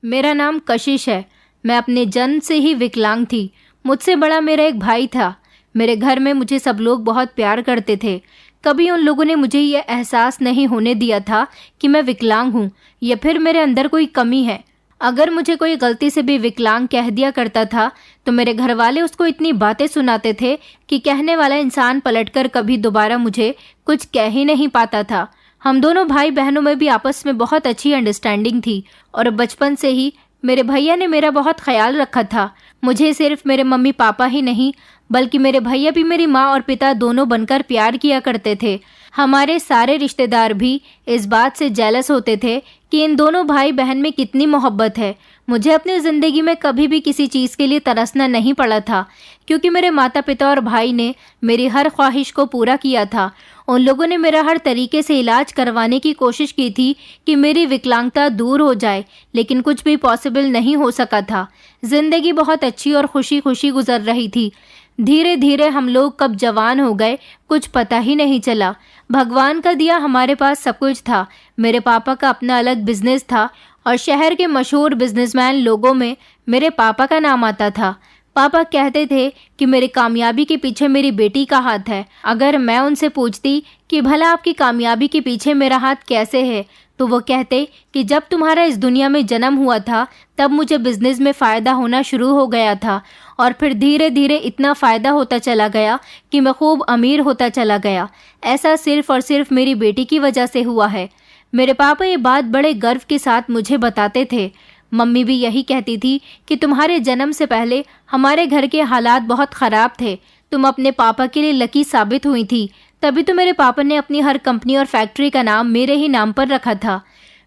मेरा नाम कशिश है। मैं अपने जन्म से ही विकलांग थी। मुझसे बड़ा मेरा एक भाई था। मेरे घर में मुझे सब लोग बहुत प्यार करते थे। कभी उन लोगों ने मुझे ये एहसास नहीं होने दिया था कि मैं विकलांग हूँ या फिर मेरे अंदर कोई कमी है। अगर मुझे कोई गलती से भी विकलांग कह दिया करता था तो मेरे घर वाले उसको इतनी बातें सुनाते थे कि कहने वाला इंसान पलटकर कभी दोबारा मुझे कुछ कह ही नहीं पाता था। हम दोनों भाई बहनों में भी आपस में बहुत अच्छी अंडरस्टैंडिंग थी और बचपन से ही मेरे भैया ने मेरा बहुत ख्याल रखा था। मुझे सिर्फ मेरे मम्मी पापा ही नहीं बल्कि मेरे भैया भी मेरी माँ और पिता दोनों बनकर प्यार किया करते थे। हमारे सारे रिश्तेदार भी इस बात से जेलस होते थे कि इन दोनों भाई बहन में कितनी मोहब्बत है। मुझे अपनी ज़िंदगी में कभी भी किसी चीज़ के लिए तरसना नहीं पड़ा था क्योंकि मेरे माता पिता और भाई ने मेरी हर ख्वाहिश को पूरा किया था। उन लोगों ने मेरा हर तरीके से इलाज करवाने की कोशिश की थी कि मेरी विकलांगता दूर हो जाए, लेकिन कुछ भी पॉसिबल नहीं हो सका था। ज़िंदगी बहुत अच्छी और खुशी खुशी गुजर रही थी। धीरे धीरे हम लोग कब जवान हो गए कुछ पता ही नहीं चला। भगवान का दिया हमारे पास सब कुछ था। मेरे पापा का अपना अलग बिजनेस था और शहर के मशहूर बिजनेसमैन लोगों में मेरे पापा का नाम आता था। पापा कहते थे कि मेरी कामयाबी के पीछे मेरी बेटी का हाथ है। अगर मैं उनसे पूछती कि भला आपकी कामयाबी के पीछे मेरा हाथ कैसे है तो वो कहते कि जब तुम्हारा इस दुनिया में जन्म हुआ था तब मुझे बिजनेस में फ़ायदा होना शुरू हो गया था और फिर धीरे धीरे इतना फ़ायदा होता चला गया कि मैं खूब अमीर होता चला गया। ऐसा सिर्फ और सिर्फ मेरी बेटी की वजह से हुआ है। मेरे पापा ये बात बड़े गर्व के साथ मुझे बताते थे। मम्मी भी यही कहती थी कि तुम्हारे जन्म से पहले हमारे घर के हालात बहुत ख़राब थे। तुम अपने पापा के लिए लकी साबित हुई थी, तभी तो मेरे पापा ने अपनी हर कंपनी और फैक्ट्री का नाम मेरे ही नाम पर रखा था।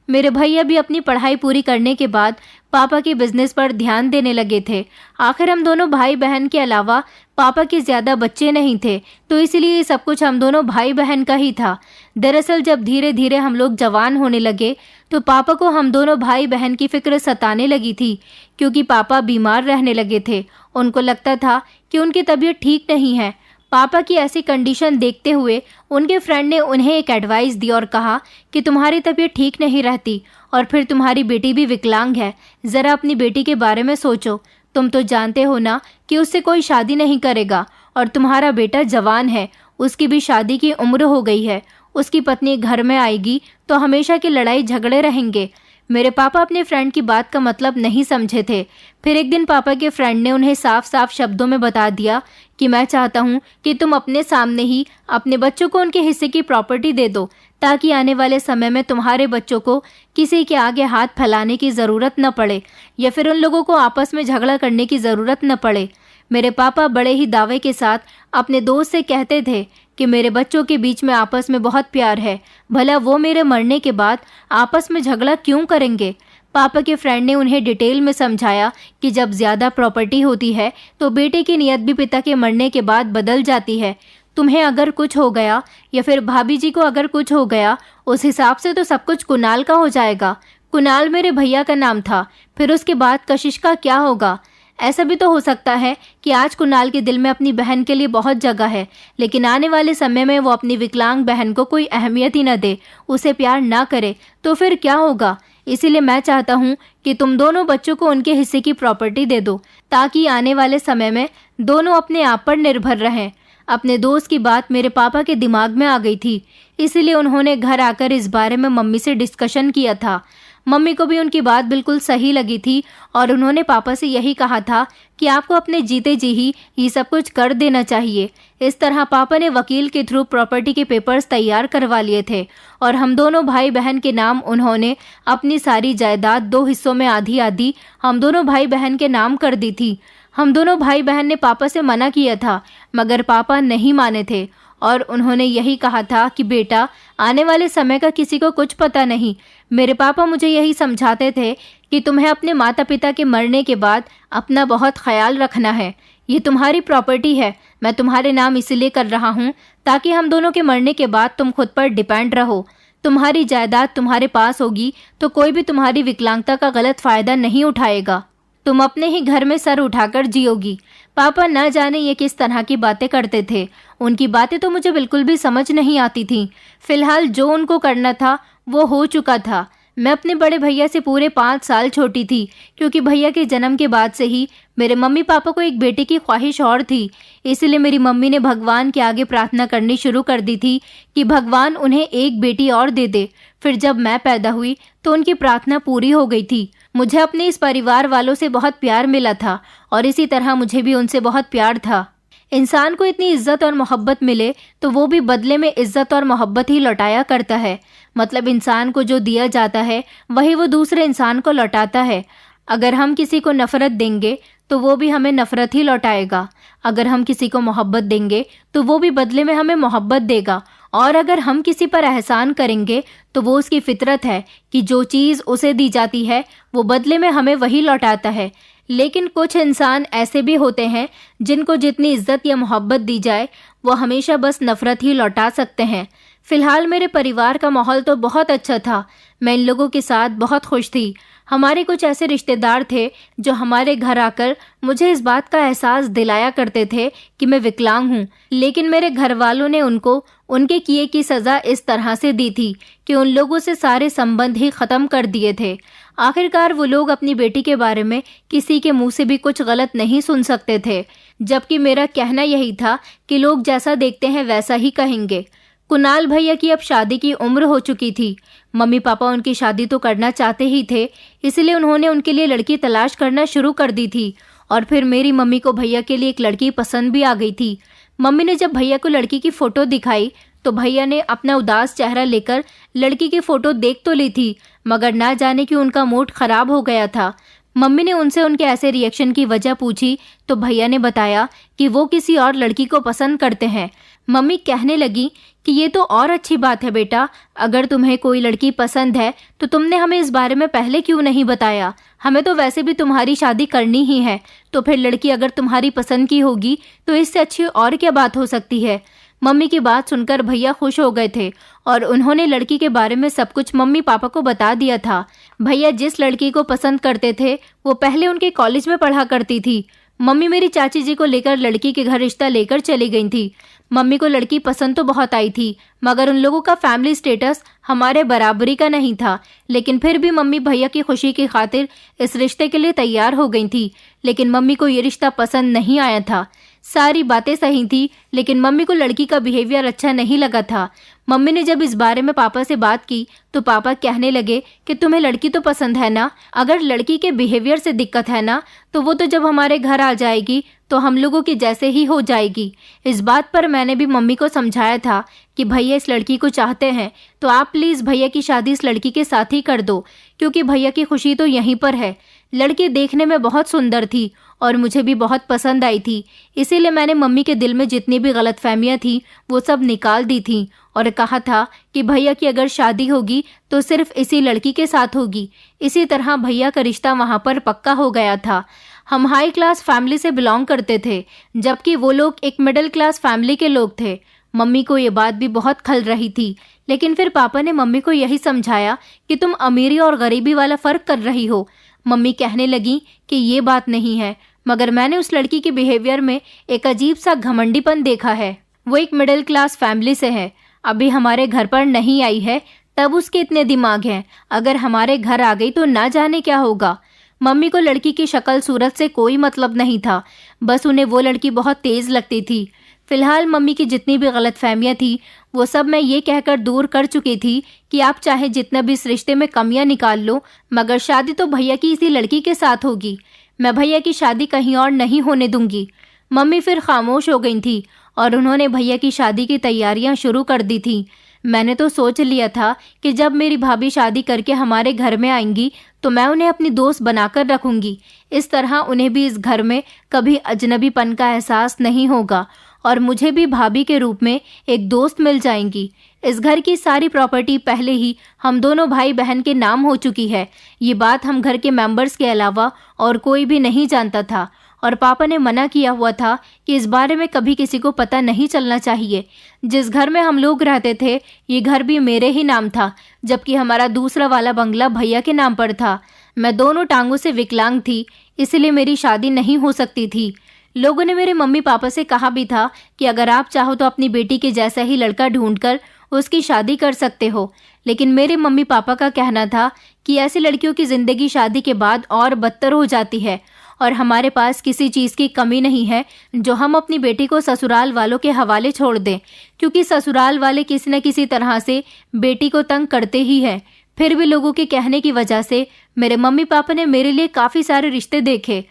मेरे भैया भी अपनी पढ़ाई पूरी करने के बाद पापा के बिजनेस पर ध्यान देने लगे थे। आखिर हम दोनों भाई बहन के अलावा पापा के ज़्यादा बच्चे नहीं थे, तो इसलिए सब कुछ हम दोनों भाई बहन का ही था। दरअसल जब धीरे धीरे हम लोग जवान होने लगे तो पापा को हम दोनों भाई बहन की फिक्र सताने लगी थी क्योंकि पापा बीमार रहने लगे थे। उनको लगता था कि उनकी तबीयत ठीक नहीं है। पापा की ऐसी कंडीशन देखते हुए उनके फ्रेंड ने उन्हें एक एडवाइस दी और कहा कि तुम्हारी तबीयत ठीक नहीं रहती और फिर तुम्हारी बेटी भी विकलांग है। ज़रा अपनी बेटी के बारे में सोचो। तुम तो जानते हो ना कि उससे कोई शादी नहीं करेगा और तुम्हारा बेटा जवान है, उसकी भी शादी की उम्र हो गई है। उसकी पत्नी घर में आएगी तो हमेशा की लड़ाई झगड़े रहेंगे। मेरे पापा अपने फ्रेंड की बात का मतलब नहीं समझे थे। फिर एक दिन पापा के फ्रेंड ने उन्हें साफ साफ शब्दों में बता दिया कि मैं चाहता हूँ कि तुम अपने सामने ही अपने बच्चों को उनके हिस्से की प्रॉपर्टी दे दो ताकि आने वाले समय में तुम्हारे बच्चों को किसी के आगे हाथ फैलाने की ज़रूरत न पड़े या फिर उन लोगों को आपस में झगड़ा करने की ज़रूरत न पड़े। मेरे पापा बड़े ही दावे के साथ अपने दोस्त से कहते थे कि मेरे बच्चों के बीच में आपस में बहुत प्यार है, भला वो मेरे मरने के बाद आपस में झगड़ा क्यों करेंगे। पापा के फ्रेंड ने उन्हें डिटेल में समझाया कि जब ज़्यादा प्रॉपर्टी होती है तो बेटे की नीयत भी पिता के मरने के बाद बदल जाती है। तुम्हें अगर कुछ हो गया या फिर भाभी जी को अगर कुछ हो गया उस हिसाब से तो सब कुछ कुणाल का हो जाएगा। कुणाल मेरे भैया का नाम था, फिर उसके बाद कशिश का क्या होगा। ऐसा भी तो हो सकता है कि आज कुणाल के दिल में अपनी बहन के लिए बहुत जगह है, लेकिन आने वाले समय में वो अपनी विकलांग बहन को कोई अहमियत ही न दे, उसे प्यार ना करे, तो फिर क्या होगा। इसीलिए मैं चाहता हूँ कि तुम दोनों बच्चों को उनके हिस्से की प्रॉपर्टी दे दो ताकि आने वाले समय में दोनों अपने आप पर निर्भर रहें। अपने दोस्त की बात मेरे पापा के दिमाग में आ गई थी, इसीलिए उन्होंने घर आकर इस बारे में मम्मी से डिस्कशन किया था। मम्मी को भी उनकी बात बिल्कुल सही लगी थी और उन्होंने पापा से यही कहा था कि आपको अपने जीते जी ही ये सब कुछ कर देना चाहिए। इस तरह पापा ने वकील के थ्रू प्रॉपर्टी के पेपर्स तैयार करवा लिए थे और हम दोनों भाई बहन के नाम उन्होंने अपनी सारी जायदाद 2 हिस्सों में आधी आधी हम दोनों भाई बहन के नाम कर दी थी। हम दोनों भाई बहन ने पापा से मना किया था मगर पापा नहीं माने थे और उन्होंने यही कहा था कि बेटा, आने वाले समय का किसी को कुछ पता नहीं। मेरे पापा मुझे यही समझाते थे कि तुम्हें अपने माता पिता के मरने के बाद अपना बहुत ख्याल रखना है। ये तुम्हारी प्रॉपर्टी है, मैं तुम्हारे नाम इसलिए कर रहा हूँ ताकि हम दोनों के मरने के बाद तुम खुद पर डिपेंड रहो। तुम्हारी जायदाद तुम्हारे पास होगी तो कोई भी तुम्हारी विकलांगता का गलत फ़ायदा नहीं उठाएगा। तुम अपने ही घर में सर उठाकर जियोगी। पापा न जाने ये किस तरह की बातें करते थे। उनकी बातें तो मुझे बिल्कुल भी समझ नहीं आती थीं। फिलहाल जो उनको करना था वो हो चुका था। मैं अपने बड़े भैया से पूरे 5 साल छोटी थी, क्योंकि भैया के जन्म के बाद से ही मेरे मम्मी पापा को एक बेटे की ख्वाहिश और थी। इसलिए मेरी मम्मी ने भगवान के आगे प्रार्थना करनी शुरू कर दी थी कि भगवान उन्हें एक बेटी और दे दे। फिर जब मैं पैदा हुई तो उनकी प्रार्थना पूरी हो गई थी। मुझे अपने इस परिवार वालों से बहुत प्यार मिला था और इसी तरह मुझे भी उनसे बहुत प्यार था। इंसान को इतनी इज्जत और मोहब्बत मिले तो वो भी बदले में इज्जत और मोहब्बत ही लौटाया करता है। मतलब इंसान को जो दिया जाता है वही वो दूसरे इंसान को लौटाता है। अगर हम किसी को नफरत देंगे तो वो भी हमें नफरत ही लौटाएगा। अगर हम किसी को मोहब्बत देंगे तो वो भी बदले में हमें मोहब्बत देगा। और अगर हम किसी पर एहसान करेंगे तो वो उसकी फितरत है कि जो चीज़ उसे दी जाती है वो बदले में हमें वही लौटाता है। लेकिन कुछ इंसान ऐसे भी होते हैं जिनको जितनी इज्जत या मोहब्बत दी जाए वो हमेशा बस नफरत ही लौटा सकते हैं। फिलहाल मेरे परिवार का माहौल तो बहुत अच्छा था। मैं इन लोगों के साथ बहुत खुश थी। हमारे कुछ ऐसे रिश्तेदार थे जो हमारे घर आकर मुझे इस बात का एहसास दिलाया करते थे कि मैं विकलांग हूँ, लेकिन मेरे घर वालों ने उनको उनके किए की सज़ा इस तरह से दी थी कि उन लोगों से सारे संबंध ही ख़त्म कर दिए थे। आखिरकार वो लोग अपनी बेटी के बारे में किसी के मुंह से भी कुछ गलत नहीं सुन सकते थे, जबकि मेरा कहना यही था कि लोग जैसा देखते हैं वैसा ही कहेंगे। कुणाल भैया की अब शादी की उम्र हो चुकी थी। मम्मी पापा उनकी शादी तो करना चाहते ही थे, इसलिए उन्होंने उनके लिए लड़की तलाश करना शुरू कर दी थी। और फिर मेरी मम्मी को भैया के लिए एक लड़की पसंद भी आ गई थी। मम्मी ने जब भैया को लड़की की फ़ोटो दिखाई तो भैया ने अपना उदास चेहरा लेकर लड़की की फ़ोटो देख तो ली थी, मगर ना जाने क्यों उनका मूड ख़राब हो गया था। मम्मी ने उनसे उनके ऐसे रिएक्शन की वजह पूछी तो भैया ने बताया कि वो किसी और लड़की को पसंद करते हैं। मम्मी कहने लगी कि ये तो और अच्छी बात है बेटा, अगर तुम्हें कोई लड़की पसंद है तो तुमने हमें इस बारे में पहले क्यों नहीं बताया। हमें तो वैसे भी तुम्हारी शादी करनी ही है, तो फिर लड़की अगर तुम्हारी पसंद की होगी तो इससे अच्छी और क्या बात हो सकती है। मम्मी की बात सुनकर भैया खुश हो गए थे और उन्होंने लड़की के बारे में सब कुछ मम्मी पापा को बता दिया था। भैया जिस लड़की को पसंद करते थे वो पहले उनके कॉलेज में पढ़ा करती थी। मम्मी मेरी चाची जी को लेकर लड़की के घर रिश्ता लेकर चली गई थी। मम्मी को लड़की पसंद तो बहुत आई थी, मगर उन लोगों का फैमिली स्टेटस हमारे बराबरी का नहीं था। लेकिन फिर भी मम्मी भैया की खुशी की खातिर इस रिश्ते के लिए तैयार हो गई थी। लेकिन मम्मी को ये रिश्ता पसंद नहीं आया था। सारी बातें सही थी, लेकिन मम्मी को लड़की का बिहेवियर अच्छा नहीं लगा था। मम्मी ने जब इस बारे में पापा से बात की तो पापा कहने लगे कि तुम्हें लड़की तो पसंद है ना, अगर लड़की के बिहेवियर से दिक्कत है ना तो वो तो जब हमारे घर आ जाएगी तो हम लोगों की जैसे ही हो जाएगी। इस बात पर मैंने भी मम्मी को समझाया था कि भैया इस लड़की को चाहते हैं तो आप प्लीज़ भैया की शादी इस लड़की के साथ ही कर दो, क्योंकि भैया की खुशी तो यहीं पर है। लड़की देखने में बहुत सुंदर थी और मुझे भी बहुत पसंद आई थी, इसीलिए मैंने मम्मी के दिल में जितनी भी गलतफहमियां थी वो सब निकाल दी थी और कहा था कि भैया की अगर शादी होगी तो सिर्फ इसी लड़की के साथ होगी। इसी तरह भैया का रिश्ता वहाँ पर पक्का हो गया था। हम हाई क्लास फैमिली से बिलोंग करते थे, जबकि वो लोग एक मिडिल क्लास फैमिली के लोग थे। मम्मी को ये बात भी बहुत खल रही थी, लेकिन फिर पापा ने मम्मी को यही समझाया कि तुम अमीरी और गरीबी वाला फ़र्क कर रही हो। मम्मी कहने लगी कि ये बात नहीं है, मगर मैंने उस लड़की के बिहेवियर में एक अजीब सा घमंडीपन देखा है। वो एक मिडिल क्लास फैमिली से है, अभी हमारे घर पर नहीं आई है, तब उसके इतने दिमाग हैं। अगर हमारे घर आ गई तो ना जाने क्या होगा। मम्मी को लड़की की शक्ल सूरत से कोई मतलब नहीं था, बस उन्हें वो लड़की बहुत तेज़ लगती थी। फिलहाल मम्मी की जितनी भी गलतफहमियां थी वो सब मैं ये कहकर दूर कर चुकी थी कि आप चाहे जितना भी इस रिश्ते में कमियां निकाल लो, मगर शादी तो भैया की इसी लड़की के साथ होगी। मैं भैया की शादी कहीं और नहीं होने दूंगी। मम्मी फिर खामोश हो गई थी और उन्होंने भैया की शादी की तैयारियां शुरू कर दी थी। मैंने तो सोच लिया था कि जब मेरी भाभी शादी करके हमारे घर में आएंगी तो मैं उन्हें अपनी दोस्त बनाकर रखूंगी। इस तरह उन्हें भी इस घर में कभी अजनबीपन का एहसास नहीं होगा और मुझे भी भाभी के रूप में एक दोस्त मिल जाएंगी। इस घर की सारी प्रॉपर्टी पहले ही हम दोनों भाई बहन के नाम हो चुकी है। ये बात हम घर के मेंबर्स के अलावा और कोई भी नहीं जानता था और पापा ने मना किया हुआ था कि इस बारे में कभी किसी को पता नहीं चलना चाहिए। जिस घर में हम लोग रहते थे ये घर भी मेरे ही नाम था, जबकि हमारा दूसरा वाला बंगला भैया के नाम पर था। मैं दोनों टांगों से विकलांग थी, इसलिए मेरी शादी नहीं हो सकती थी। लोगों ने मेरे मम्मी पापा से कहा भी था कि अगर आप चाहो तो अपनी बेटी के जैसा ही लड़का ढूंढकर उसकी शादी कर सकते हो। लेकिन मेरे मम्मी पापा का कहना था कि ऐसी लड़कियों की ज़िंदगी शादी के बाद और बदतर हो जाती है और हमारे पास किसी चीज़ की कमी नहीं है जो हम अपनी बेटी को ससुराल वालों के हवाले छोड़ दें, क्योंकि ससुराल वाले किसी न किसी तरह से बेटी को तंग करते ही हैं। फिर भी लोगों के कहने की वजह से मेरे मम्मी पापा ने मेरे लिए काफ़ी सारे रिश्ते देखे,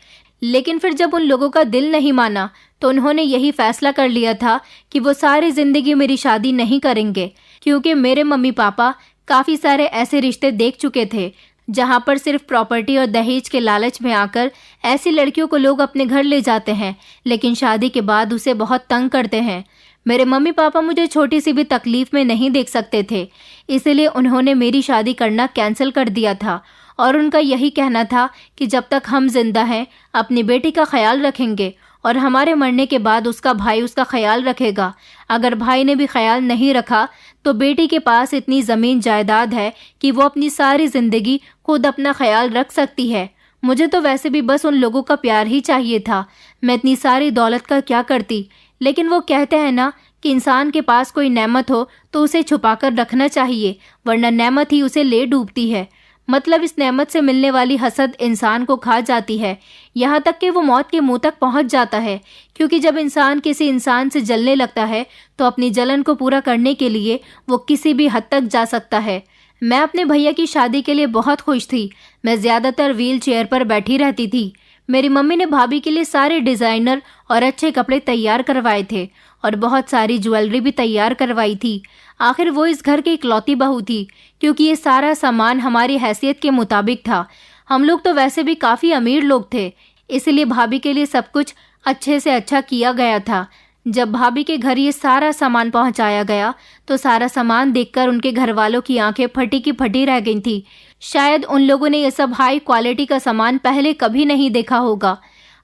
लेकिन फिर जब उन लोगों का दिल नहीं माना तो उन्होंने यही फैसला कर लिया था कि वो सारी ज़िंदगी मेरी शादी नहीं करेंगे, क्योंकि मेरे मम्मी पापा काफ़ी सारे ऐसे रिश्ते देख चुके थे जहाँ पर सिर्फ प्रॉपर्टी और दहेज के लालच में आकर ऐसी लड़कियों को लोग अपने घर ले जाते हैं, लेकिन शादी के बाद उसे बहुत तंग करते हैं। मेरे मम्मी पापा मुझे छोटी सी भी तकलीफ में नहीं देख सकते थे, इसलिए उन्होंने मेरी शादी करना कैंसिल कर दिया था और उनका यही कहना था कि जब तक हम जिंदा हैं अपनी बेटी का ख्याल रखेंगे और हमारे मरने के बाद उसका भाई उसका ख्याल रखेगा। अगर भाई ने भी ख्याल नहीं रखा तो बेटी के पास इतनी ज़मीन जायदाद है कि वो अपनी सारी ज़िंदगी खुद अपना ख्याल रख सकती है। मुझे तो वैसे भी बस उन लोगों का प्यार ही चाहिए था, मैं इतनी सारी दौलत का क्या करती। लेकिन वो कहते हैं ना कि इंसान के पास कोई नेमत हो तो उसे छुपाकर रखना चाहिए, वरना नेमत ही उसे ले डूबती है। मतलब इस नेमत से मिलने वाली हसद इंसान को खा जाती है, यहाँ तक कि वो मौत के मुंह तक पहुँच जाता है, क्योंकि जब इंसान किसी इंसान से जलने लगता है तो अपनी जलन को पूरा करने के लिए वो किसी भी हद तक जा सकता है। मैं अपने भैया की शादी के लिए बहुत खुश थी। मैं ज़्यादातर व्हील चेयर पर बैठी रहती थी। मेरी मम्मी ने भाभी के लिए सारे डिज़ाइनर और अच्छे कपड़े तैयार करवाए थे और बहुत सारी ज्वेलरी भी तैयार करवाई थी। आखिर वो इस घर की इकलौती बहू थी, क्योंकि ये सारा सामान हमारी हैसियत के मुताबिक था। हम लोग तो वैसे भी काफ़ी अमीर लोग थे, इसलिए भाभी के लिए सब कुछ अच्छे से अच्छा किया गया था। जब भाभी के घर ये सारा सामान पहुंचाया गया तो सारा सामान देखकर उनके घर वालों की आंखें फटी की फटी रह गई थी। शायद उन लोगों ने ये सब हाई क्वालिटी का सामान पहले कभी नहीं देखा होगा।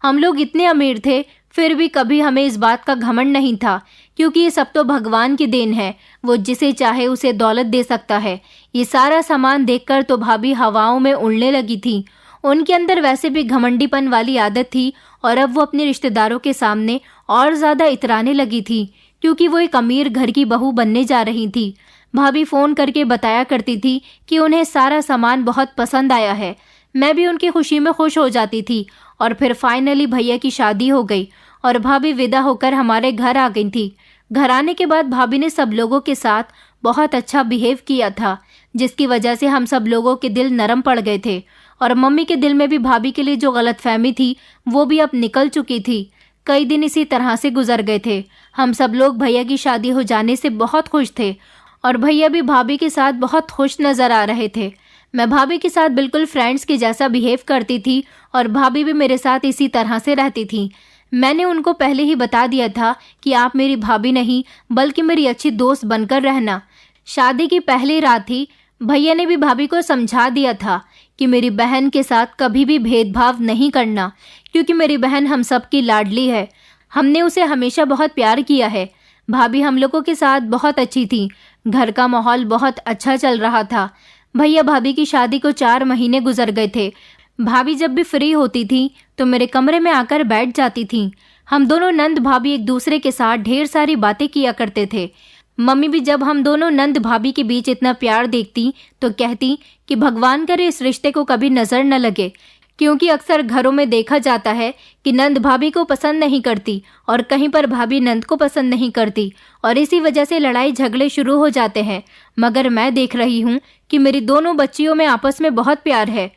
हम लोग इतने अमीर थे, फिर भी कभी हमें इस बात का घमंड नहीं था, क्योंकि ये सब तो भगवान की देन है, वो जिसे चाहे उसे दौलत दे सकता है। ये सारा सामान देखकर तो भाभी हवाओं में उड़ने लगी थी। उनके अंदर वैसे भी घमंडीपन वाली आदत थी और अब वो अपने रिश्तेदारों के सामने और ज़्यादा इतराने लगी थी, क्योंकि वो एक अमीर घर की बहू बनने जा रही थी। भाभी फ़ोन करके बताया करती थी कि उन्हें सारा सामान बहुत पसंद आया है। मैं भी उनकी खुशी में खुश हो जाती थी और फिर फाइनली भैया की शादी हो गई और भाभी विदा होकर हमारे घर आ गई थी। घर आने के बाद भाभी ने सब लोगों के साथ बहुत अच्छा बिहेव किया था, जिसकी वजह से हम सब लोगों के दिल नरम पड़ गए थे और मम्मी के दिल में भी भाभी के लिए जो गलतफहमी थी वो भी अब निकल चुकी थी। कई दिन इसी तरह से गुजर गए थे। हम सब लोग भैया की शादी हो जाने से बहुत खुश थे और भैया भी भाभी के साथ बहुत खुश नज़र आ रहे थे। मैं भाभी के साथ बिल्कुल फ्रेंड्स के जैसा बिहेव करती थी और भाभी भी मेरे साथ इसी तरह से रहती थी। मैंने उनको पहले ही बता दिया था कि आप मेरी भाभी नहीं बल्कि मेरी अच्छी दोस्त बनकर रहना। शादी की पहली रात ही भैया ने भी भाभी को समझा दिया था कि मेरी बहन के साथ कभी भी भेदभाव नहीं करना, क्योंकि मेरी बहन हम सब की लाडली है। हमने उसे हमेशा बहुत प्यार किया है। भाभी हम लोगों के साथ बहुत अच्छी थी। घर का माहौल बहुत अच्छा चल रहा था। भैया भाभी की शादी को 4 महीने गुजर गए थे। भाभी जब भी फ्री होती थी तो मेरे कमरे में आकर बैठ जाती थी। हम दोनों नंद भाभी एक दूसरे के साथ ढेर सारी बातें किया करते थे। मम्मी भी जब हम दोनों नंद भाभी के बीच इतना प्यार देखती तो कहती कि भगवान करे इस रिश्ते को कभी नज़र न लगे, क्योंकि अक्सर घरों में देखा जाता है कि नंद भाभी को पसंद नहीं करती और कहीं पर भाभी नंद को पसंद नहीं करती और इसी वजह से लड़ाई झगड़े शुरू हो जाते हैं। मगर मैं देख रही हूँ कि मेरी दोनों बच्चियों में आपस में बहुत प्यार है।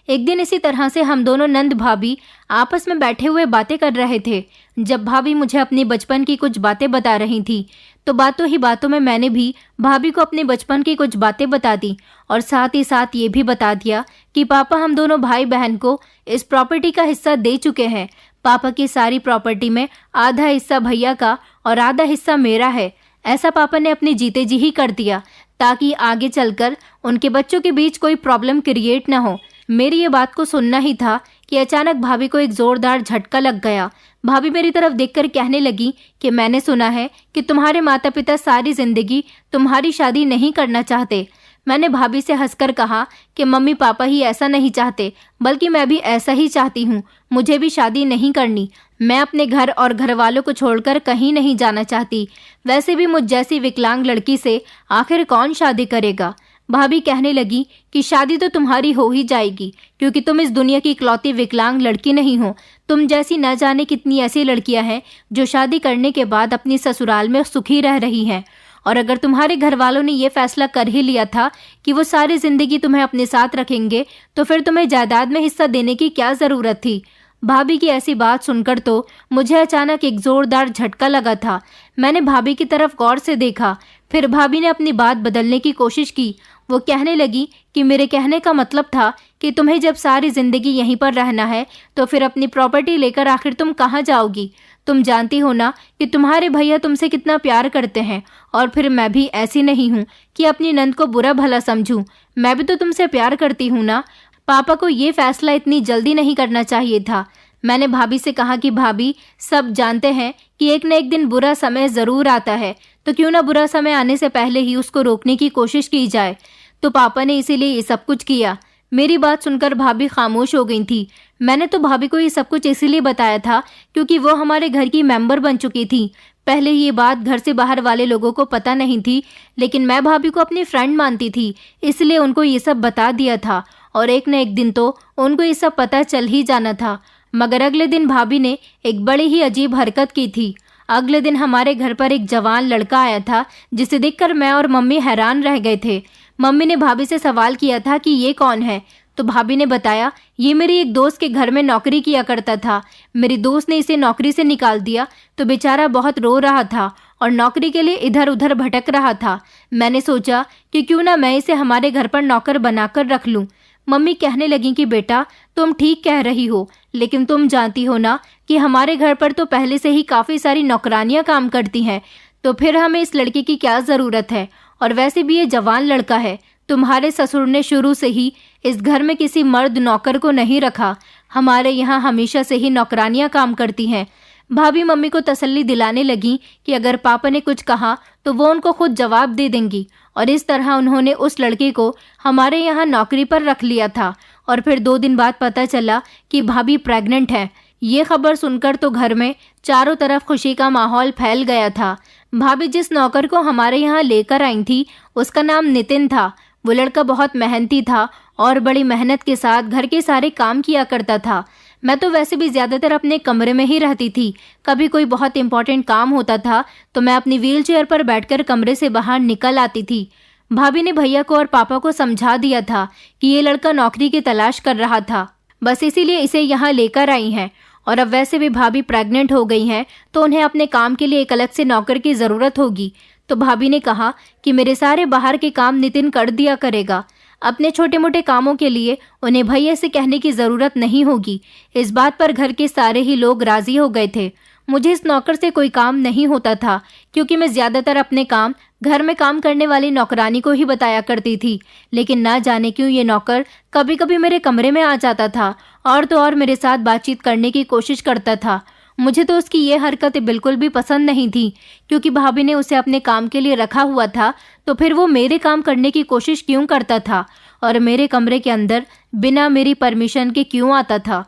एक दिन इसी तरह से हम दोनों नंद भाभी आपस में बैठे हुए बातें कर रहे थे। जब भाभी मुझे अपनी बचपन की कुछ बातें बता रही थी तो बातों ही बातों में मैंने भी भाभी को अपने बचपन की कुछ बातें बता दी और साथ ही साथ ये भी बता दिया कि पापा हम दोनों भाई बहन को इस प्रॉपर्टी का हिस्सा दे चुके हैं। पापा की सारी प्रॉपर्टी में आधा हिस्सा भैया का और आधा हिस्सा मेरा है। ऐसा पापा ने अपने जीते जी ही कर दिया ताकि आगे चलकर उनके बच्चों के बीच कोई प्रॉब्लम क्रिएट ना हो। मेरी ये बात को सुनना ही था कि अचानक भाभी को एक जोरदार झटका लग गया। भाभी मेरी तरफ देखकर कहने लगी कि मैंने सुना है कि तुम्हारे माता पिता सारी जिंदगी तुम्हारी शादी नहीं करना चाहते। मैंने भाभी से हंसकर कहा कि मम्मी पापा ही ऐसा नहीं चाहते, बल्कि मैं भी ऐसा ही चाहती हूँ। मुझे भी शादी नहीं करनी। मैं अपने घर और घर वालों को छोड़कर कहीं नहीं जाना चाहती। वैसे भी मुझ जैसी विकलांग लड़की से आखिर कौन शादी करेगा। भाभी कहने लगी कि शादी तो तुम्हारी हो ही जाएगी, क्योंकि तुम इस दुनिया की इकलौती विकलांग लड़की नहीं हो। तुम जैसी न जाने कितनी ऐसी लड़कियां हैं जो शादी करने के बाद अपनी ससुराल में सुखी रह रही हैं। और अगर तुम्हारे घर वालों ने ये फैसला कर ही लिया था कि वो सारी जिंदगी तुम्हें अपने साथ रखेंगे, तो फिर तुम्हें जायदाद में हिस्सा देने की क्या जरूरत थी। भाभी की ऐसी बात सुनकर तो मुझे अचानक एक जोरदार झटका लगा था। मैंने भाभी की तरफ गौर से देखा। फिर भाभी ने अपनी बात बदलने की कोशिश की। वो कहने लगी कि मेरे कहने का मतलब था कि तुम्हें जब सारी जिंदगी यहीं पर रहना है, तो फिर अपनी प्रॉपर्टी लेकर आखिर तुम कहाँ जाओगी। तुम जानती हो ना कि तुम्हारे भैया तुमसे कितना प्यार करते हैं, और फिर मैं भी ऐसी नहीं हूँ कि अपनी नंद को बुरा भला समझूं। मैं भी तो तुमसे प्यार करती हूँ ना। पापा को ये फैसला इतनी जल्दी नहीं करना चाहिए था। मैंने भाभी से कहा कि भाभी, सब जानते हैं कि एक न एक दिन बुरा समय ज़रूर आता है, तो क्यों ना बुरा समय आने से पहले ही उसको रोकने की कोशिश की जाए। तो पापा ने इसीलिए ये सब कुछ किया। मेरी बात सुनकर भाभी खामोश हो गई थी। मैंने तो भाभी को ये सब कुछ इसीलिए बताया था क्योंकि वो हमारे घर की मेंबर बन चुकी थी। पहले ये बात घर से बाहर वाले लोगों को पता नहीं थी, लेकिन मैं भाभी को अपनी फ्रेंड मानती थी, इसलिए उनको ये सब बता दिया था। और एक न एक दिन तो उनको ये सब पता चल ही जाना था। मगर अगले दिन भाभी ने एक बड़ी ही अजीब हरकत की थी। अगले दिन हमारे घर पर एक जवान लड़का आया था, जिसे देखकर मैं और मम्मी हैरान रह गए थे। मम्मी ने भाभी से सवाल किया था कि ये कौन है, तो भाभी ने बताया, ये मेरी एक दोस्त के घर में नौकरी किया करता था। मेरी दोस्त ने इसे नौकरी से निकाल दिया, तो बेचारा बहुत रो रहा था और नौकरी के लिए इधर उधर भटक रहा था। मैंने सोचा कि क्यों ना मैं इसे हमारे घर पर नौकर बनाकर रख लूं। मम्मी कहने लगी कि बेटा, तुम ठीक कह रही हो, लेकिन तुम जानती हो ना कि हमारे घर पर तो पहले से ही काफ़ी सारी नौकरानियां काम करती हैं, तो फिर हमें इस लड़के की क्या ज़रूरत है। और वैसे भी ये जवान लड़का है। तुम्हारे ससुर ने शुरू से ही इस घर में किसी मर्द नौकर को नहीं रखा। हमारे यहाँ हमेशा से ही नौकरानियां काम करती हैं। भाभी मम्मी को तसल्ली दिलाने लगी कि अगर पापा ने कुछ कहा तो वो उनको खुद जवाब दे देंगी। और इस तरह उन्होंने उस लड़के को हमारे यहाँ नौकरी पर रख लिया था। और फिर 2 दिन बाद पता चला कि भाभी प्रेग्नेंट है। ये खबर सुनकर तो घर में चारों तरफ खुशी का माहौल फैल गया था। भाभी जिस नौकर को हमारे यहाँ लेकर आई थी, उसका नाम नितिन था। वो लड़का बहुत मेहनती था और बड़ी मेहनत के साथ घर के सारे काम किया करता था। मैं तो वैसे भी ज़्यादातर अपने कमरे में ही रहती थी। कभी कोई बहुत इंपॉर्टेंट काम होता था तो मैं अपनी व्हीलचेयर पर बैठकर कमरे से बाहर निकल आती थी। भाभी ने भैया को और पापा को समझा दिया था कि ये लड़का नौकरी की तलाश कर रहा था, बस इसीलिए इसे यहाँ लेकर आई हैं। और अब वैसे भी भाभी प्रेग्नेंट हो गई हैं, तो उन्हें अपने काम के लिए एक अलग से नौकर की ज़रूरत होगी। तो भाभी ने कहा कि मेरे सारे बाहर के काम नितिन कर दिया करेगा। अपने छोटे मोटे कामों के लिए उन्हें भैया से कहने की ज़रूरत नहीं होगी। इस बात पर घर के सारे ही लोग राज़ी हो गए थे। मुझे इस नौकर से कोई काम नहीं होता था, क्योंकि मैं ज़्यादातर अपने काम घर में काम करने वाली नौकरानी को ही बताया करती थी। लेकिन ना जाने क्यों ये नौकर कभी कभी मेरे कमरे में आ जाता था और तो और मेरे साथ बातचीत करने की कोशिश करता था। मुझे तो उसकी ये हरकतें बिल्कुल भी पसंद नहीं थी, क्योंकि भाभी ने उसे अपने काम के लिए रखा हुआ था, तो फिर वो मेरे काम करने की कोशिश क्यों करता था और मेरे कमरे के अंदर बिना मेरी परमिशन के क्यों आता था।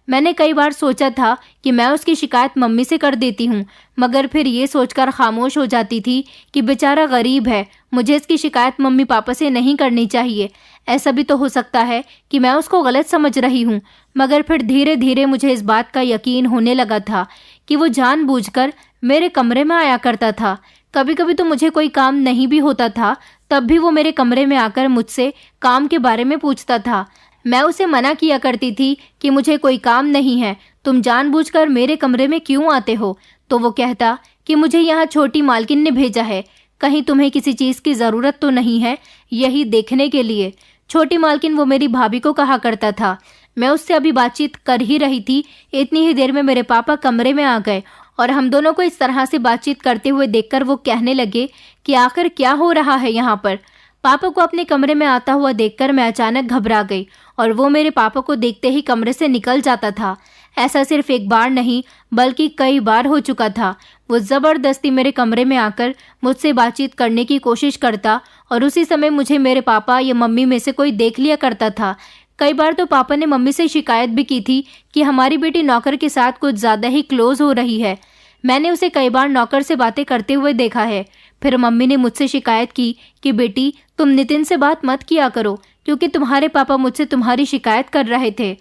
मैंने कई बार सोचा था कि मैं उसकी शिकायत मम्मी से कर देती हूँ, मगर फिर ये सोचकर खामोश हो जाती थी कि बेचारा गरीब है, मुझे इसकी शिकायत मम्मी पापा से नहीं करनी चाहिए। ऐसा भी तो हो सकता है कि मैं उसको गलत समझ रही हूँ। मगर फिर धीरे धीरे मुझे इस बात का यकीन होने लगा था कि वो जानबूझकर मेरे कमरे में आया करता था। कभी कभी तो मुझे कोई काम नहीं भी होता था, तब भी वो मेरे कमरे में आकर मुझसे काम के बारे में पूछता था। मैं उसे मना किया करती थी कि मुझे कोई काम नहीं है, तुम जानबूझकर मेरे कमरे में क्यों आते हो। तो वो कहता कि मुझे यहाँ छोटी मालकिन ने भेजा है, कहीं तुम्हें किसी चीज़ की ज़रूरत तो नहीं है, यही देखने के लिए। छोटी मालकिन वो मेरी भाभी को कहा करता था। मैं उससे अभी बातचीत कर ही रही थी, इतनी ही देर में मेरे पापा कमरे में आ गए और हम दोनों को इस तरह से बातचीत करते हुए देखकर वो कहने लगे कि आखिर क्या हो रहा है यहाँ पर। पापा को अपने कमरे में आता हुआ देखकर मैं अचानक घबरा गई और वो मेरे पापा को देखते ही कमरे से निकल जाता था। ऐसा सिर्फ एक बार नहीं बल्कि कई बार हो चुका था। वो ज़बरदस्ती मेरे कमरे में आकर मुझसे बातचीत करने की कोशिश करता और उसी समय मुझे मेरे पापा या मम्मी में से कोई देख लिया करता था। कई बार तो पापा ने मम्मी से शिकायत भी की थी कि हमारी बेटी नौकर के साथ कुछ ज़्यादा ही क्लोज हो रही है। मैंने उसे कई बार नौकर से बातें करते हुए देखा है। फिर मम्मी ने मुझसे शिकायत की कि बेटी तुम नितिन से बात मत किया करो, क्योंकि तुम्हारे पापा मुझसे तुम्हारी शिकायत कर रहे थे।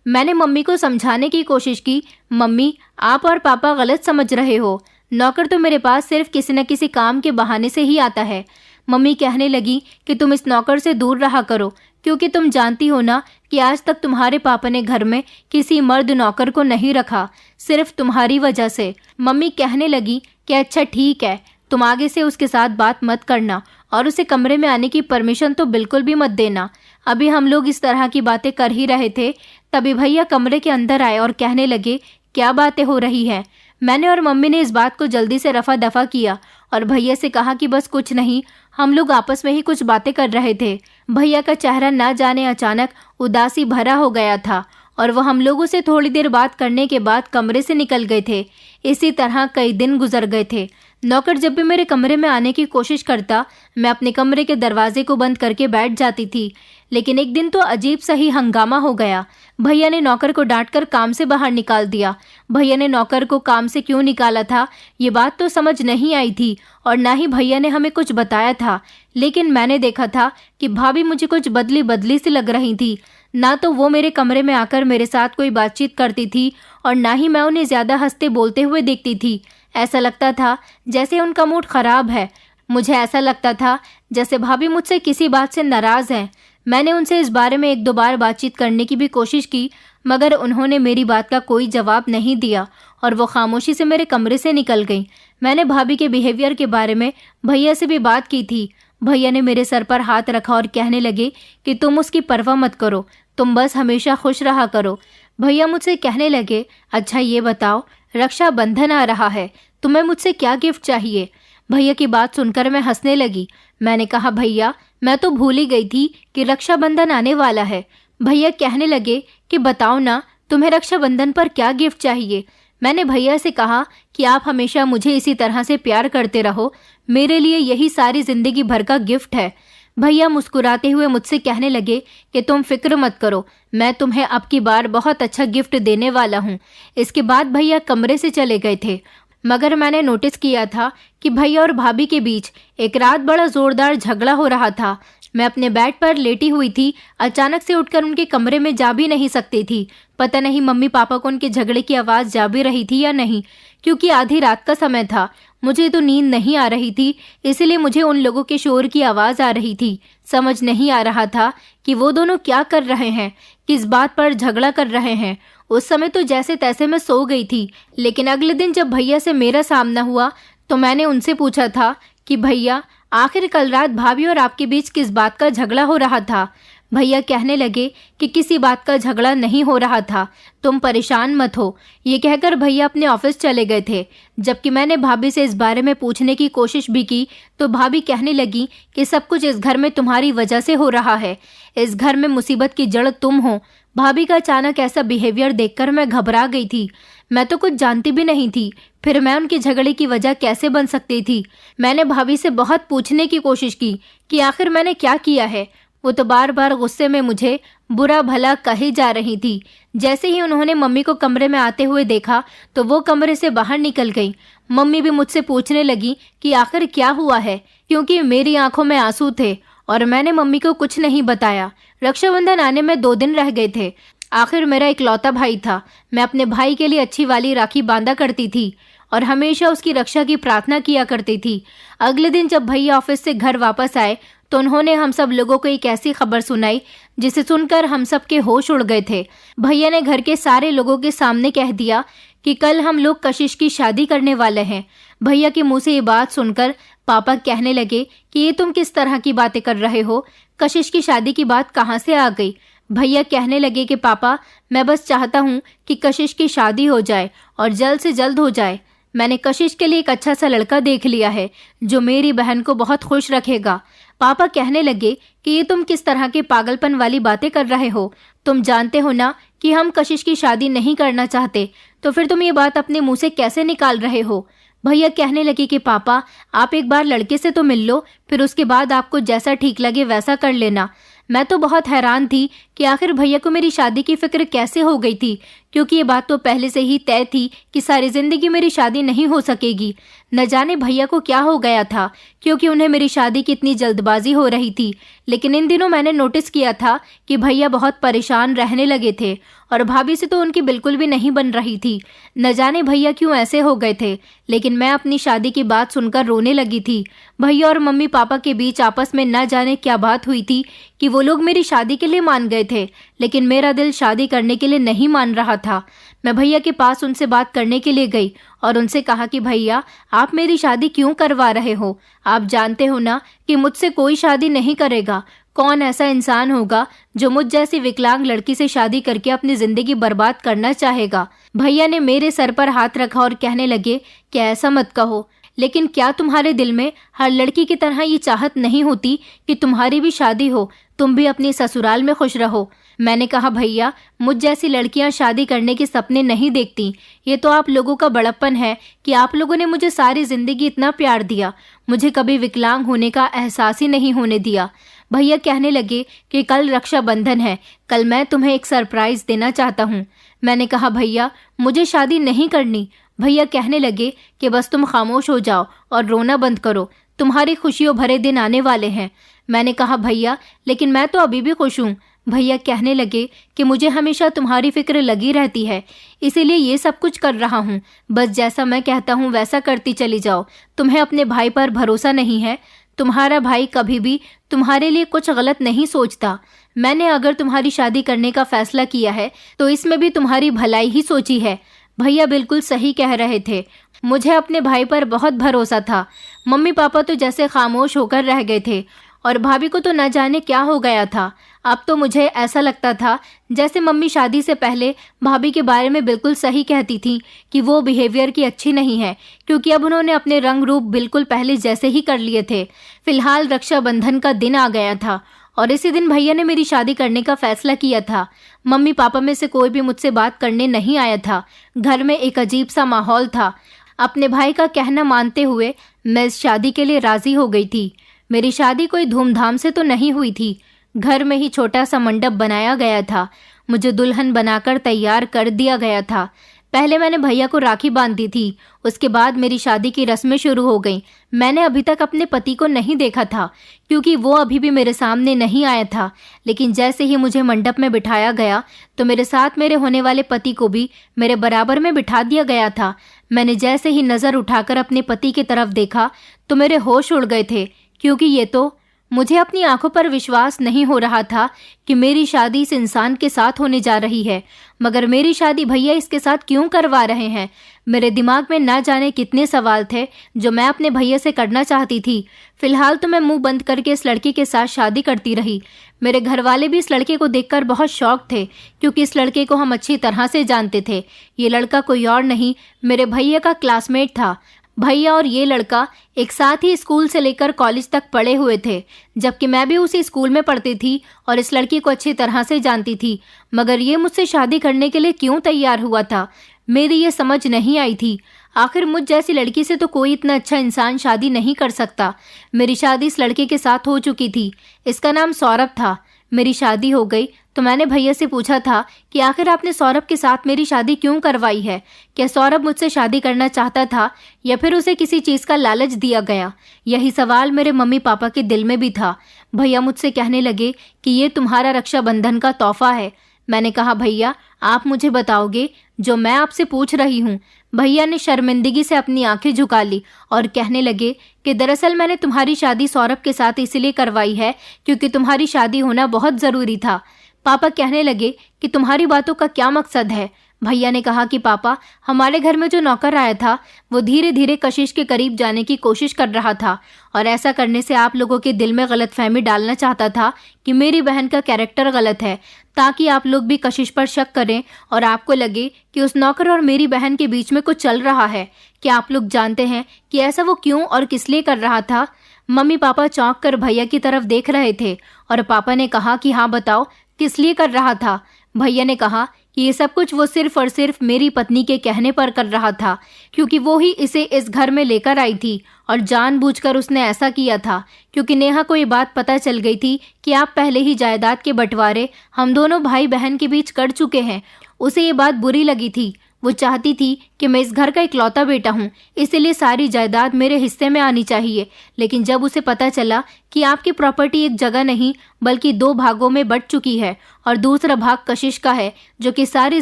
मैंने मम्मी को समझाने की कोशिश की, मम्मी आप और पापा गलत समझ रहे हो, नौकर तो मेरे पास सिर्फ किसी न किसी काम के बहाने से ही आता है। मम्मी कहने लगी कि तुम इस नौकर से दूर रहा करो, क्योंकि तुम जानती हो ना कि आज तक तुम्हारे पापा ने घर में किसी मर्द नौकर को नहीं रखा, सिर्फ तुम्हारी वजह से। मम्मी कहने लगी कि अच्छा ठीक है, तुम आगे से उसके साथ बात मत करना और उसे कमरे में आने की परमिशन तो बिल्कुल भी मत देना। अभी हम लोग इस तरह की बातें कर ही रहे थे, तभी भैया कमरे के अंदर आए और कहने लगे क्या बातें हो रही हैं। मैंने और मम्मी ने इस बात को जल्दी से रफा दफा किया और भैया से कहा कि बस कुछ नहीं, हम लोग आपस में ही कुछ बातें कर रहे थे। भैया का चेहरा ना जाने अचानक उदासी भरा हो गया था और वह हम लोगों से थोड़ी देर बात करने के बाद कमरे से निकल गए थे। इसी तरह कई दिन गुजर गए थे। नौकर जब भी मेरे कमरे में आने की कोशिश करता, मैं अपने कमरे के दरवाजे को बंद करके बैठ जाती थी। लेकिन एक दिन तो अजीब सा ही हंगामा हो गया। भैया ने नौकर को डांटकर काम से बाहर निकाल दिया। भैया ने नौकर को काम से क्यों निकाला था ये बात तो समझ नहीं आई थी और ना ही भैया ने हमें कुछ बताया था। लेकिन मैंने देखा था कि भाभी मुझे कुछ बदली बदली सी लग रही थी। ना तो वो मेरे कमरे में आकर मेरे साथ कोई बातचीत करती थी और ना ही मैं उन्हें ज़्यादा हंसते बोलते हुए देखती थी। ऐसा लगता था जैसे उनका मूड खराब है। मुझे ऐसा लगता था जैसे भाभी मुझसे किसी बात से नाराज़ हैं। मैंने उनसे इस बारे में एक दो बार बातचीत करने की भी कोशिश की, मगर उन्होंने मेरी बात का कोई जवाब नहीं दिया और वो खामोशी से मेरे कमरे से निकल गई। मैंने भाभी के बिहेवियर के बारे में भैया से भी बात की थी। भैया ने मेरे सर पर हाथ रखा और कहने लगे कि तुम उसकी परवाह मत करो, तुम बस हमेशा खुश रहा करो। भैया मुझसे कहने लगे अच्छा ये बताओ, रक्षाबंधन आ रहा है, तुम्हें मुझसे क्या गिफ्ट चाहिए। भैया की बात सुनकर मैं हंसने लगी। मैंने कहा भैया मैं तो भूल ही गई थी कि रक्षाबंधन आने वाला है। भैया कहने लगे कि बताओ ना तुम्हें रक्षाबंधन पर क्या गिफ्ट चाहिए। मैंने भैया से कहा कि आप हमेशा मुझे इसी तरह से प्यार करते रहो, मेरे लिए यही सारी जिंदगी भर का गिफ्ट है। भैया मुस्कुराते हुए मुझसे कहने लगे कि तुम फिक्र मत करो, मैं तुम्हें अब की बार बहुत अच्छा गिफ्ट देने वाला हूँ। इसके बाद भैया कमरे से चले गए थे, मगर मैंने नोटिस किया था कि भैया और भाभी के बीच एक रात बड़ा जोरदार झगड़ा हो रहा था। मैं अपने बेड पर लेटी हुई थी, अचानक से उठकर उनके कमरे में जा भी नहीं सकती थी। पता नहीं मम्मी पापा को उनके झगड़े की आवाज़ जा भी रही थी या नहीं, क्योंकि आधी रात का समय था। मुझे तो नींद नहीं आ रही थी, इसलिए मुझे उन लोगों के शोर की आवाज़ आ रही थी। समझ नहीं आ रहा था कि वो दोनों क्या कर रहे हैं, किस बात पर झगड़ा कर रहे हैं। उस समय तो जैसे तैसे मैं सो गई थी। लेकिन अगले दिन जब भैया से मेरा सामना हुआ तो मैंने उनसे पूछा था कि भैया आखिर कल रात भाभी और आपके बीच किस बात का झगड़ा हो रहा था। भैया कहने लगे कि किसी बात का झगड़ा नहीं हो रहा था, तुम परेशान मत हो। ये कहकर भैया अपने ऑफिस चले गए थे। जबकि मैंने भाभी से इस बारे में पूछने की कोशिश भी की तो भाभी कहने लगी कि सब कुछ इस घर में तुम्हारी वजह से हो रहा है, इस घर में मुसीबत की जड़ तुम हो। भाभी का अचानक ऐसा बिहेवियर देखकर मैं घबरा गई थी। मैं तो कुछ जानती भी नहीं थी, फिर मैं उनके झगड़े की वजह कैसे बन सकती थी। मैंने भाभी से बहुत पूछने की कोशिश की कि आखिर मैंने क्या किया है। वो तो बार बार गुस्से में मुझे बुरा भला कही जा रही थी। जैसे ही उन्होंने मम्मी को कमरे में आते हुए देखा तो वो कमरे से बाहर निकल गई। मम्मी भी मुझसे पूछने लगी कि आखिर क्या हुआ है, क्योंकि मेरी आंखों में आंसू थे और मैंने मम्मी को कुछ नहीं बताया। रक्षाबंधन आने में 2 दिन रह गए थे। आखिर मेरा इकलौता भाई था। मैं अपने भाई के लिए अच्छी वाली राखी बांधा करती थी और हमेशा उसकी रक्षा की प्रार्थना किया करती थी। अगले दिन जब भैया ऑफिस से घर वापस आए तो उन्होंने हम सब लोगों को एक ऐसी खबर सुनाई जिसे सुनकर हम सब के होश उड़ गए थे। भैया ने घर के सारे लोगों के सामने कह दिया कि कल हम लोग कशिश की शादी करने वाले हैं। भैया के मुंह से ये बात सुनकर पापा कहने लगे कि ये तुम किस तरह की बातें कर रहे हो, कशिश की शादी की बात कहाँ से आ गई। भैया कहने लगे कि पापा मैं बस चाहता हूँ कि कशिश की शादी हो जाए और जल्द से जल्द हो जाए। मैंने कशिश के लिए एक अच्छा सा लड़का देख लिया है जो मेरी बहन को बहुत खुश रखेगा। पापा कहने लगे कि ये तुम किस तरह के पागलपन वाली बातें कर रहे हो। तुम जानते हो ना कि हम कशिश की शादी नहीं करना चाहते, तो फिर तुम ये बात अपने मुंह से कैसे निकाल रहे हो। भैया कहने लगे कि पापा, आप एक बार लड़के से तो मिल लो, फिर उसके बाद आपको जैसा ठीक लगे वैसा कर लेना। मैं तो बहुत हैरान थी कि आखिर भैया को मेरी शादी की फिक्र कैसे हो गई थी, क्योंकि ये बात तो पहले से ही तय थी कि सारी जिंदगी मेरी शादी नहीं हो सकेगी। न जाने भैया को क्या हो गया था, क्योंकि उन्हें मेरी शादी की इतनी जल्दबाजी हो रही थी। लेकिन इन दिनों मैंने नोटिस किया था कि भैया बहुत परेशान रहने लगे थे और भाभी से तो उनकी बिल्कुल भी नहीं बन रही थी। न जाने भैया क्यों ऐसे हो गए थे, लेकिन मैं अपनी शादी की बात सुनकर रोने लगी थी। भैया और मम्मी पापा के बीच आपस में न जाने क्या बात हुई थी कि वो लोग मेरी शादी के लिए मान गए थे, लेकिन मेरा दिल शादी करने के लिए नहीं मान रहा था। मैं भैया के पास उनसे बात करने के लिए गई और उनसे कहा कि भैया, आप मेरी शादी क्यों करवा रहे हो? आप जानते हो ना कि मुझसे कोई शादी नहीं करेगा। कौन ऐसा इंसान होगा जो मुझ जैसी विकलांग लड़की से शादी करके अपनी जिंदगी बर्बाद करना चाहेगा। भैया ने मेरे सर पर हाथ रखा और कहने लगे कि ऐसा मत कहो, लेकिन क्या तुम्हारे दिल में हर लड़की की तरह ये चाहत नहीं होती कि तुम्हारी भी शादी हो, तुम भी अपनी ससुराल में खुश रहो? मैंने कहा भैया, मुझ जैसी लड़कियां शादी करने के सपने नहीं देखती। ये तो आप लोगों का बड़प्पन है कि आप लोगों ने मुझे सारी जिंदगी इतना प्यार दिया, मुझे कभी विकलांग होने का एहसास ही नहीं होने दिया। भैया कहने लगे कि कल रक्षाबंधन है, कल मैं तुम्हें एक सरप्राइज देना चाहता हूँ। मैंने कहा भैया, मुझे शादी नहीं करनी। भैया कहने लगे कि बस तुम खामोश हो जाओ और रोना बंद करो, तुम्हारी खुशियों भरे दिन आने वाले हैं। मैंने कहा भैया, लेकिन मैं तो अभी भी खुश हूँ। भैया कहने लगे कि मुझे हमेशा तुम्हारी फिक्र लगी रहती है, इसीलिए ये सब कुछ कर रहा हूँ। बस जैसा मैं कहता हूँ वैसा करती चली जाओ। तुम्हें अपने भाई पर भरोसा नहीं है? तुम्हारा भाई कभी भी तुम्हारे लिए कुछ गलत नहीं सोचता। मैंने अगर तुम्हारी शादी करने का फैसला किया है तो इसमें भी तुम्हारी भलाई ही सोची है। भैया बिल्कुल सही कह रहे थे, मुझे अपने भाई पर बहुत भरोसा था। मम्मी पापा तो जैसे खामोश होकर रह गए थे और भाभी को तो न जाने क्या हो गया था। अब तो मुझे ऐसा लगता था जैसे मम्मी शादी से पहले भाभी के बारे में बिल्कुल सही कहती थी कि वो बिहेवियर की अच्छी नहीं है, क्योंकि अब उन्होंने अपने रंग रूप बिल्कुल पहले जैसे ही कर लिए थे। फिलहाल रक्षाबंधन का दिन आ गया था और इसी दिन भैया ने मेरी शादी करने का फैसला किया था। मम्मी पापा में से कोई भी मुझसे बात करने नहीं आया था। घर में एक अजीब सा माहौल था। अपने भाई का कहना मानते हुए मैं इस शादी के लिए राजी हो गई थी। मेरी शादी कोई धूमधाम से तो नहीं हुई थी। घर में ही छोटा सा मंडप बनाया गया था। मुझे दुल्हन बनाकर तैयार कर दिया गया था। पहले मैंने भैया को राखी बांधी थी, उसके बाद मेरी शादी की रस्में शुरू हो गईं। मैंने अभी तक अपने पति को नहीं देखा था, क्योंकि वो अभी भी मेरे सामने नहीं आया था। लेकिन जैसे ही मुझे मंडप में बिठाया गया तो मेरे साथ मेरे होने वाले पति को भी मेरे बराबर में बिठा दिया गया था। मैंने जैसे ही नज़र उठाकर अपने पति की तरफ देखा तो मेरे होश उड़ गए थे, क्योंकि ये तो मुझे अपनी आंखों पर विश्वास नहीं हो रहा था कि मेरी शादी इस इंसान के साथ होने जा रही है। मगर मेरी शादी भैया इसके साथ क्यों करवा रहे हैं? मेरे दिमाग में ना जाने कितने सवाल थे जो मैं अपने भैया से करना चाहती थी। फिलहाल तो मैं मुंह बंद करके इस लड़की के साथ शादी करती रही। मेरे घर वाले भी इस लड़के को देखकर बहुत शॉक थे, क्योंकि इस लड़के को हम अच्छी तरह से जानते थे। ये लड़का कोई और नहीं, मेरे भैया का क्लासमेट था। भैया और ये लड़का एक साथ ही स्कूल से लेकर कॉलेज तक पढ़े हुए थे, जबकि मैं भी उसी स्कूल में पढ़ती थी और इस लड़की को अच्छी तरह से जानती थी। मगर ये मुझसे शादी करने के लिए क्यों तैयार हुआ था, मेरी ये समझ नहीं आई थी। आखिर मुझ जैसी लड़की से तो कोई इतना अच्छा इंसान शादी नहीं कर सकता। मेरी शादी इस लड़के के साथ हो चुकी थी। इसका नाम सौरभ था। मेरी शादी हो गई तो मैंने भैया से पूछा था कि आखिर आपने सौरभ के साथ मेरी शादी क्यों करवाई है? क्या सौरभ मुझसे शादी करना चाहता था या फिर उसे किसी चीज़ का लालच दिया गया? यही सवाल मेरे मम्मी पापा के दिल में भी था। भैया मुझसे कहने लगे कि ये तुम्हारा रक्षाबंधन का तोहफा है। मैंने कहा भैया, आप मुझे बताओगे जो मैं आपसे पूछ रही हूँ। भैया ने शर्मिंदगी से अपनी आंखें झुका ली और कहने लगे कि दरअसल मैंने तुम्हारी शादी सौरभ के साथ इसलिए करवाई है क्योंकि तुम्हारी शादी होना बहुत ज़रूरी था। पापा कहने लगे कि तुम्हारी बातों का क्या मकसद है? भैया ने कहा कि पापा, हमारे घर में जो नौकर आया था वो धीरे धीरे कशिश के करीब जाने की कोशिश कर रहा था और ऐसा करने से आप लोगों के दिल में गलतफहमी डालना चाहता था कि मेरी बहन का कैरेक्टर गलत है, ताकि आप लोग भी कशिश पर शक करें और आपको लगे कि उस नौकर और मेरी बहन के बीच में कुछ चल रहा है। क्या आप लोग जानते हैं कि ऐसा वो क्यों और किस लिए कर रहा था? मम्मी पापा चौंक कर भैया की तरफ देख रहे थे और पापा ने कहा कि हाँ बताओ, किस लिए कर रहा था। भैया ने कहा कि ये सब कुछ वो सिर्फ और सिर्फ मेरी पत्नी के कहने पर कर रहा था, क्योंकि वो ही इसे इस घर में लेकर आई थी और जानबूझकर उसने ऐसा किया था, क्योंकि नेहा को ये बात पता चल गई थी कि आप पहले ही जायदाद के बंटवारे हम दोनों भाई बहन के बीच कर चुके हैं। उसे ये बात बुरी लगी थी। वो चाहती थी कि मैं इस घर का इकलौता बेटा हूँ, इसीलिए सारी जायदाद मेरे हिस्से में आनी चाहिए। लेकिन जब उसे पता चला कि आपकी प्रॉपर्टी एक जगह नहीं बल्कि 2 भागों में बंट चुकी है और दूसरा भाग कशिश का है, जो कि सारी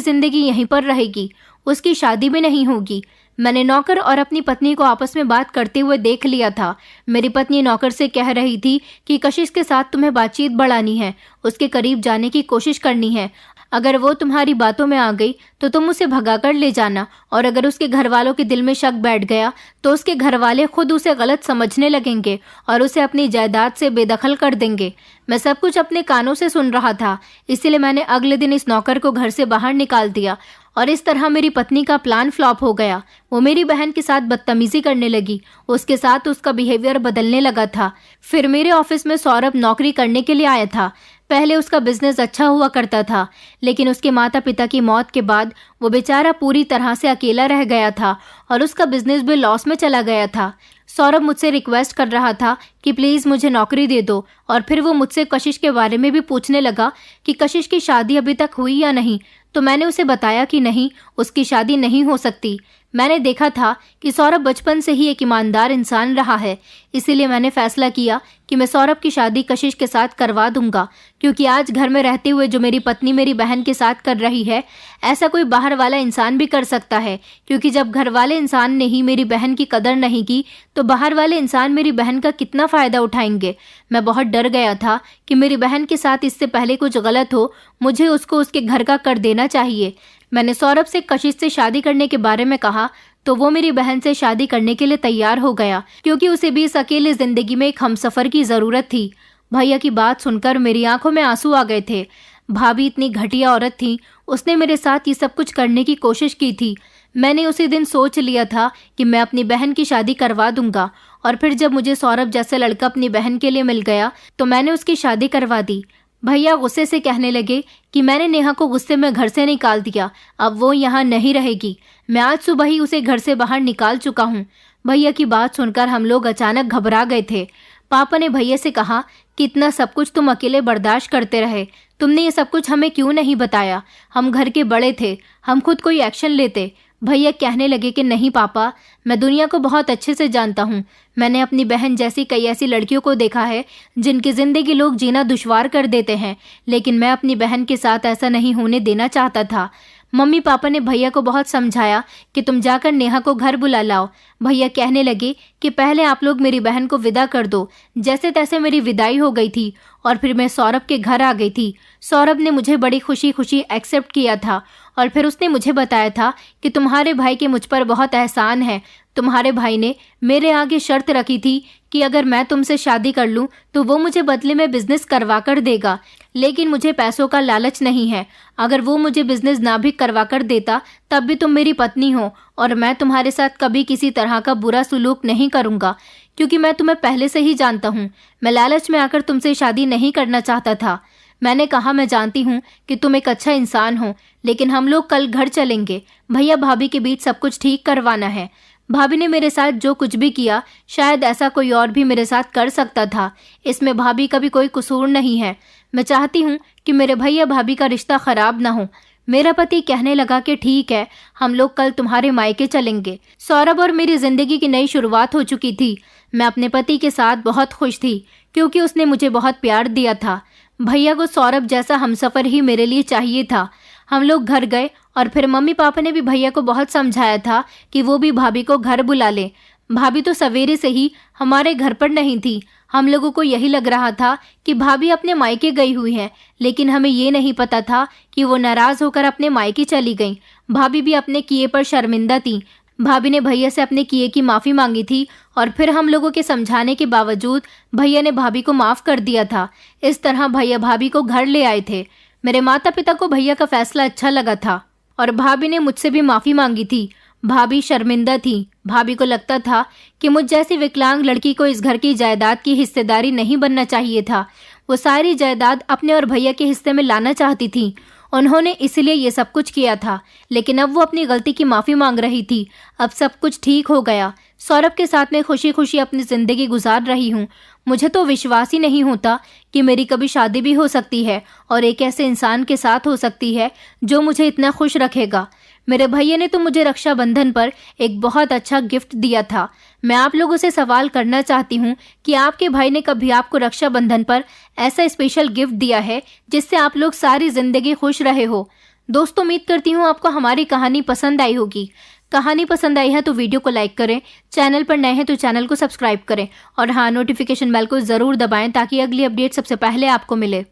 जिंदगी यहीं पर रहेगी, उसकी शादी भी नहीं होगी। मैंने नौकर और अपनी पत्नी को आपस में बात करते हुए देख लिया था। मेरी पत्नी नौकर से कह रही थी कि कशिश के साथ तुम्हें बातचीत बढ़ानी है, उसके करीब जाने की कोशिश करनी है। अगर वो तुम्हारी बातों में आ गई तो तुम उसे भगाकर ले जाना, और अगर उसके घर वालों के दिल में शक बैठ गया तो उसके घर वाले खुद उसे गलत समझने लगेंगे और उसे अपनी जायदाद से बेदखल कर देंगे। मैं सब कुछ अपने कानों से सुन रहा था, इसीलिए मैंने अगले दिन इस नौकर को घर से बाहर निकाल दिया और इस तरह मेरी पत्नी का प्लान फ्लॉप हो गया। वो मेरी बहन के साथ बदतमीजी करने लगी, उसके साथ उसका बिहेवियर बदलने लगा था। फिर मेरे ऑफिस में सौरभ नौकरी करने के लिए आया था। पहले उसका बिजनेस अच्छा हुआ करता था, लेकिन उसके माता पिता की मौत के बाद वो बेचारा पूरी तरह से अकेला रह गया था और उसका बिजनेस भी लॉस में चला गया था। सौरभ मुझसे रिक्वेस्ट कर रहा था कि प्लीज़ मुझे नौकरी दे दो, और फिर वो मुझसे कशिश के बारे में भी पूछने लगा कि कशिश की शादी अभी तक हुई या नहीं। तो मैंने उसे बताया कि नहीं, उसकी शादी नहीं हो सकती। मैंने देखा था कि सौरभ बचपन से ही एक ईमानदार इंसान रहा है, इसीलिए मैंने फैसला किया कि मैं सौरभ की शादी कशिश के साथ करवा दूंगा, क्योंकि आज घर में रहते हुए जो मेरी पत्नी मेरी बहन के साथ कर रही है, ऐसा कोई बाहर वाला इंसान भी कर सकता है। क्योंकि जब घर वाले इंसान ने ही मेरी बहन की कदर नहीं की, तो बाहर वाले इंसान मेरी बहन का कितना फ़ायदा उठाएंगे। मैं बहुत डर गया था कि मेरी बहन के साथ इससे पहले कुछ गलत हो, मुझे उसको उसके घर का कर देना चाहिए। मैंने सौरभ से कशिश से शादी करने के बारे में कहा तो वो मेरी बहन से शादी करने के लिए तैयार हो गया, क्योंकि उसे भी इस अकेले जिंदगी में एक हमसफर की ज़रूरत थी। भैया की बात सुनकर मेरी आंखों में आंसू आ गए थे। भाभी इतनी घटिया औरत थी, उसने मेरे साथ ये सब कुछ करने की कोशिश की थी। मैंने उसी दिन सोच लिया था कि मैं अपनी बहन की शादी करवा दूंगा, और फिर जब मुझे सौरभ जैसा लड़का अपनी बहन के लिए मिल गया तो मैंने उसकी शादी करवा दी। भैया गुस्से से कहने लगे कि मैंने नेहा को गुस्से में घर से निकाल दिया, अब वो यहाँ नहीं रहेगी। मैं आज सुबह ही उसे घर से बाहर निकाल चुका हूँ। भैया की बात सुनकर हम लोग अचानक घबरा गए थे। पापा ने भैया से कहा कि इतना सब कुछ तुम अकेले बर्दाश्त करते रहे, तुमने ये सब कुछ हमें क्यों नहीं बताया? हम घर के बड़े थे, हम खुद कोई एक्शन लेते। भैया कहने लगे कि नहीं पापा, मैं दुनिया को बहुत अच्छे से जानता हूँ। मैंने अपनी बहन जैसी कई ऐसी लड़कियों को देखा है जिनकी ज़िंदगी लोग जीना दुश्वार कर देते हैं, लेकिन मैं अपनी बहन के साथ ऐसा नहीं होने देना चाहता था। मम्मी पापा ने भैया को बहुत समझाया कि तुम जाकर नेहा को घर बुला लाओ। भैया कहने लगे कि पहले आप लोग मेरी बहन को विदा कर दो। जैसे तैसे मेरी विदाई हो गई थी और फिर मैं सौरभ के घर आ गई थी। सौरभ ने मुझे बड़ी खुशी खुशी एक्सेप्ट किया था और फिर उसने मुझे बताया था कि तुम्हारे भाई के मुझ पर बहुत एहसान है। तुम्हारे भाई ने मेरे आगे शर्त रखी थी कि अगर मैं तुमसे शादी कर लूं तो वो मुझे बदले में बिजनेस करवा कर देगा, लेकिन मुझे पैसों का लालच नहीं है। अगर वो मुझे बिजनेस ना भी करवा कर देता तब भी तुम मेरी पत्नी हो और मैं तुम्हारे साथ कभी किसी तरह का बुरा सलूक नहीं करूँगा, क्योंकि मैं तुम्हें पहले से ही जानता हूँ। मैं लालच में आकर तुमसे शादी नहीं करना चाहता था। मैंने कहा मैं जानती हूँ कि तुम एक अच्छा इंसान हो, लेकिन हम लोग कल घर चलेंगे। भैया भाभी के बीच सब कुछ ठीक करवाना है। भाभी ने मेरे साथ जो कुछ भी किया शायद ऐसा कोई और भी मेरे साथ कर सकता था। इसमें भाभी का भी कोई कसूर नहीं है। मैं चाहती हूँ कि मेरे भैया भाभी का रिश्ता खराब ना हो। मेरा पति कहने लगा कि ठीक है, हम लोग कल तुम्हारे मायके चलेंगे। सौरभ और मेरी जिंदगी की नई शुरुआत हो चुकी थी। मैं अपने पति के साथ बहुत खुश थी क्योंकि उसने मुझे बहुत प्यार दिया था। भैया को सौरभ जैसा हमसफर ही मेरे लिए चाहिए था। हम लोग घर गए और फिर मम्मी पापा ने भी भैया को बहुत समझाया था कि वो भी भाभी को घर बुला ले। भाभी तो सवेरे से ही हमारे घर पर नहीं थी। हम लोगों को यही लग रहा था कि भाभी अपने मायके गई हुई है, लेकिन हमें ये नहीं पता था कि वो नाराज होकर अपने मायके चली गई। भाभी भी अपने किए पर शर्मिंदा थी। भाभी ने भैया से अपने किए की माफ़ी मांगी थी और फिर हम लोगों के समझाने के बावजूद भैया ने भाभी को माफ़ कर दिया था। इस तरह भैया भाभी को घर ले आए थे। मेरे माता पिता को भैया का फैसला अच्छा लगा था और भाभी ने मुझसे भी माफ़ी मांगी थी। भाभी शर्मिंदा थी। भाभी को लगता था कि मुझ जैसी विकलांग लड़की को इस घर की जायदाद की हिस्सेदारी नहीं बनना चाहिए था। वो सारी जायदाद अपने और भैया के हिस्से में लाना चाहती थी। उन्होंने इसलिए ये सब कुछ किया था, लेकिन अब वो अपनी गलती की माफ़ी मांग रही थी। अब सब कुछ ठीक हो गया। सौरभ के साथ मैं खुशी खुशी अपनी ज़िंदगी गुजार रही हूँ। मुझे तो विश्वास ही नहीं होता कि मेरी कभी शादी भी हो सकती है और एक ऐसे इंसान के साथ हो सकती है जो मुझे इतना खुश रखेगा। मेरे भैया ने तो मुझे रक्षाबंधन पर एक बहुत अच्छा गिफ्ट दिया था। मैं आप लोगों से सवाल करना चाहती हूँ कि आपके भाई ने कभी आपको रक्षाबंधन पर ऐसा स्पेशल गिफ्ट दिया है जिससे आप लोग सारी ज़िंदगी खुश रहे हो? दोस्तों, उम्मीद करती हूँ आपको हमारी कहानी पसंद आई होगी। कहानी पसंद आई है तो वीडियो को लाइक करें, चैनल पर नए हैं तो चैनल को सब्सक्राइब करें और हाँ, नोटिफिकेशन बेल को ज़रूर दबाएं ताकि अगली अपडेट सबसे पहले आपको मिले।